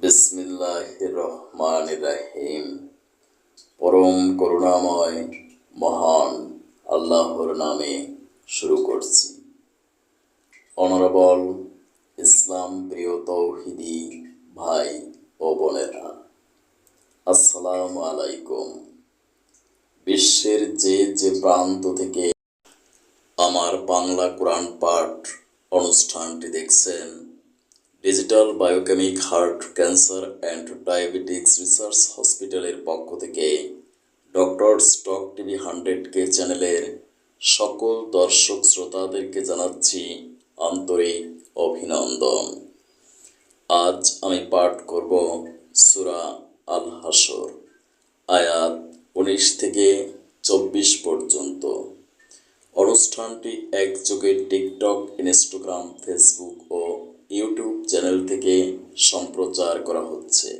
বিসমিল্লাহির রহমানির রহিম। পরম করুণাময় মহান আল্লাহর নামে শুরু করছি। অনারেবল ইসলাম প্রিয় তৌহিদি ভাই ও বোনেরা, আসসালামু আলাইকুম। বিশ্বের যে প্রান্ত থেকে আমার বাংলা কোরআন পাঠ অনুষ্ঠানটি দেখছেন, digital biochemic heart cancer and diabetics research হসপিটালের পক্ষ থেকে ডক্টর স্টক টিভি 100K চ্যানেলের সকল দর্শক শ্রোতাদেরকে জানাচ্ছি আন্তরিক অভিনন্দন। আজ আমি পাঠ করব সূরা আল হাসর, আয়াত 19 থেকে 24 পর্যন্ত। অনুষ্ঠানটি একযোগে টিকটক, ইনস্টাগ্রাম, ফেসবুক ও ইউটিউব চ্যানেল থেকে সম্প্রচার করা হচ্ছে।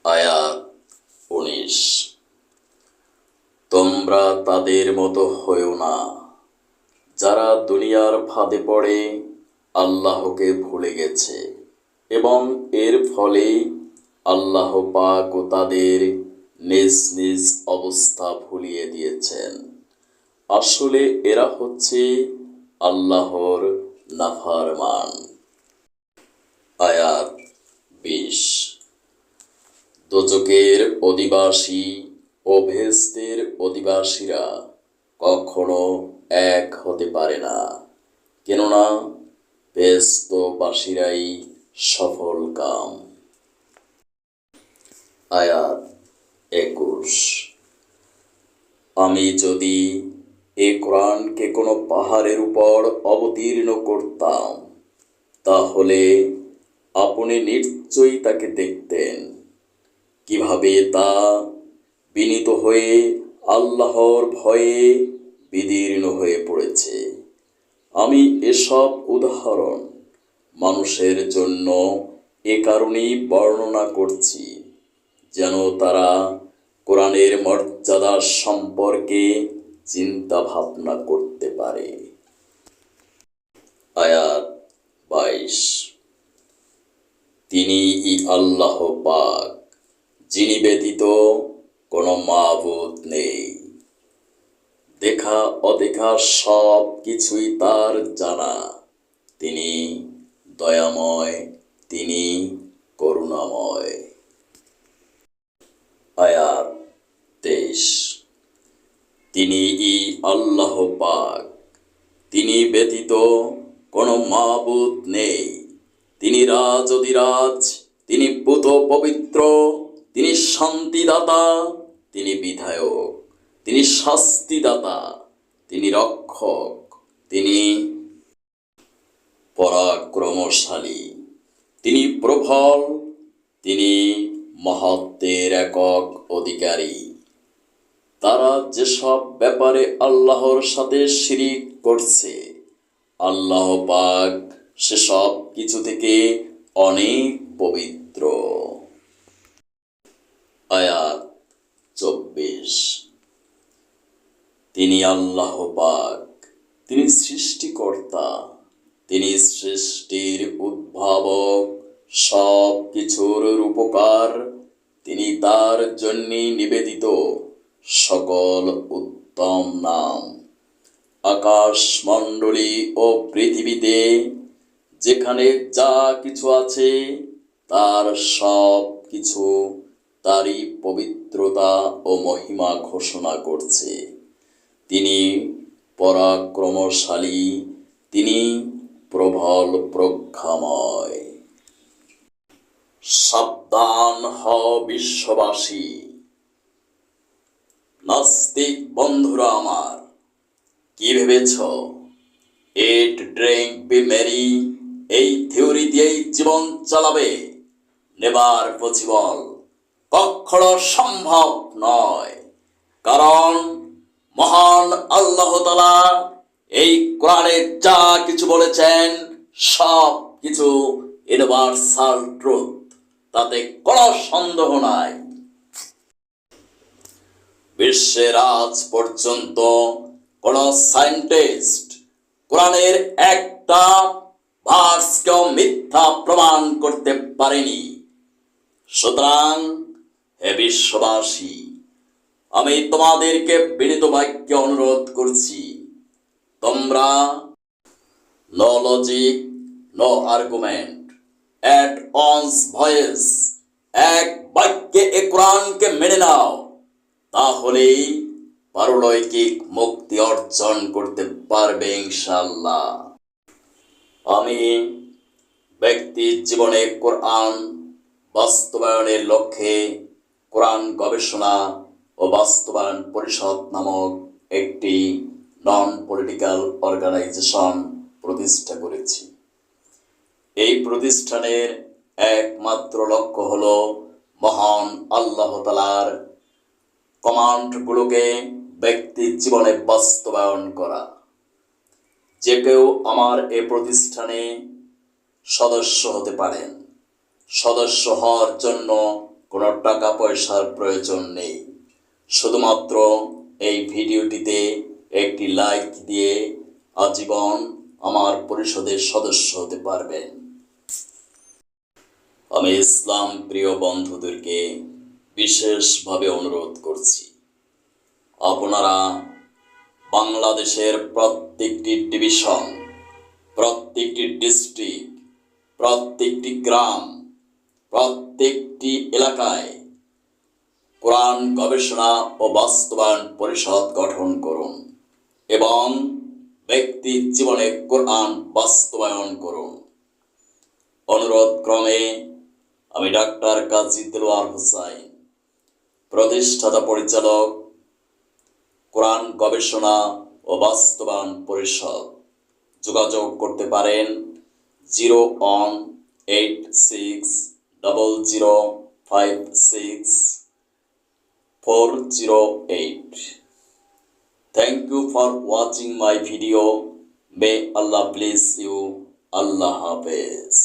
আয়াত 19। তোমরা তাদের মতো হয়েও না যারা দুনিয়ার ফাঁদে পড়ে আল্লাহকে ভুলে গেছে এবং এর ফলে আল্লাহ পাক ও তাদের নিজ নিজ অবস্থা ভুলিয়ে দিয়েছেন। আসলে এরা হচ্ছে আল্লাহর নাফরমান। আয়াত 20। দোজখের অধিবাসী ও বেহেশতের অধিবাসীরা কখনো এক হতে পারে না, কেননা বেহেশতবাসীরাই সফল কাম। আয়াত 21। আমি যদি এ কোরআনকে কোনো পাহাড়ের উপর অবতীর্ণ করতাম, তাহলে আপনি নিশ্চয়ই তাকে দেখতেন কিভাবে তা বিনীত হয়ে আল্লাহর ভয়ে বিদীর্ণ হয়ে পড়েছে। আমি এসব উদাহরণ মানুষের জন্য এ কারণেই বর্ণনা করছি, যেন তারা কোরআনের মর্যাদা সম্পর্কে চিন্তা ভাবনা করতে পারে। আয়াত 22। তিনিই আল্লাহ পাক, যিনি ব্যতীত কোনো মাবুদ নেই। দেখা অদেখা সব কিছুই তার জানা। তিনি দয়াময়, তিনি করুণাময়। আয়াত 23। তিনিই আল্লাহ পাক, তিনি ব্যতীত কোনো মাবুদ নেই। তিনি রাজ, তিনি পুত পবিত্র, তিনি শান্তিদাতা, তিনি বিধায়ক, তিনি শাস্তিদাতা, তিনি রক্ষক, তিনি পরাক্রমশালী, তিনি প্রবল, তিনি মহত্বের একক অধিকারী। তারা যেসব ব্যাপারে আল্লাহর সাথে শিরিক করছে, আল্লাহ পাক সেসব কিছু থেকে অনেক পবিত্র। আয়াত 24। তিনি আল্লাহ পাক, তিনি সৃষ্টিকর্তা, তিনি সৃষ্টির উদ্ভাবক, সব কিছুর রূপকার, তিনি তার জন্যই নিবেদিত সকল উত্তম নাম। আকাশমণ্ডলী ও পৃথিবীতে যেখানে যা কিছু আছে, তার সব কিছু তারই পবিত্রতা ও মহিমা ঘোষণা করছে। তিনি পরাক্রমশালী, তিনি প্রবল প্রজ্ঞাময়। সাবধান হও বিশ্ববাসী, নাস্তিক বন্ধুরা আমার, কি ভেবেছ ইট ড্রিঙ্ক বি মেরি এই থিওরি দিয়েই জীবন চালাবে? নেবার পসিবল, কখনো সম্ভব নয়। কারণ মহান আল্লাহ তাআলা এই কোরআনে যা কিছু বলেছেন, সব কিছু ইউনিভার্সাল ট্রুথ, তাতে কোনো সন্দেহ নাই। বিশ্বের আজ পর্যন্ত কোন সায়েন্টিস্ট কোরআনের একটা ভার্সকেও মিথ্যা প্রমাণ করতে পারেনি। সুতরাং হে বিশ্ববাসী, আমি তোমাদেরকে বিনীত বাক্যে অনুরোধ করছি, তোমরা no logic, no argument, at once voice, এক বাক্যে এ কোরআনকে মেনে নাও, তাহলেই পারলৌকিক মুক্তি অর্জন করতে পারবে ইনশাআল্লাহ। আমি ব্যক্তির জীবনে কোরআন বাস্তবায়নের লক্ষ্যে কোরআন গবেষণা ও বাস্তবায়ন পরিষদ নামক একটি নন পলিটিক্যাল অর্গানাইজেশন প্রতিষ্ঠা করেছি। এই প্রতিষ্ঠানের একমাত্র লক্ষ্য হল মহান আল্লাহ তাআলার কমান্ডগুলোকে ব্যক্তির জীবনে বাস্তবায়ন করা। যে কেউ আমার এই প্রতিষ্ঠানে সদস্য হতে পারেন। সদস্য হওয়ার জন্য কোনো টাকা পয়সার প্রয়োজন নেই। শুধুমাত্র এই ভিডিওটিতে একটি লাইক দিয়ে আজীবন আমার পরিষদের সদস্য হতে পারবেন। আমি ইসলাম প্রিয় বন্ধুদেরকে বিশেষভাবে অনুরোধ করছি, আপনারা বাংলাদেশের প্রত্যেকটি ডিভিশন, প্রত্যেকটি ডিস্ট্রিক্ট, প্রত্যেকটি গ্রাম, প্রত্যেকটি এলাকায় কোরআন গবেষণা ও বাস্তবায়ন পরিষদ গঠন করুন এবং ব্যক্তির জীবনে কোরআন বাস্তবায়ন করুন। অনুরোধ ক্রমে আমি ডাক্তার কাজী দেলোয়ার হোসাইন, প্রতিষ্ঠাতা পরিচালক, কোরআন গবেষণা ও বাস্তবায়ন পরিষদ। যোগাযোগ করতে পারেন 018600564008. Thank you for watching my video. May Allah bless you. Allah Hafiz.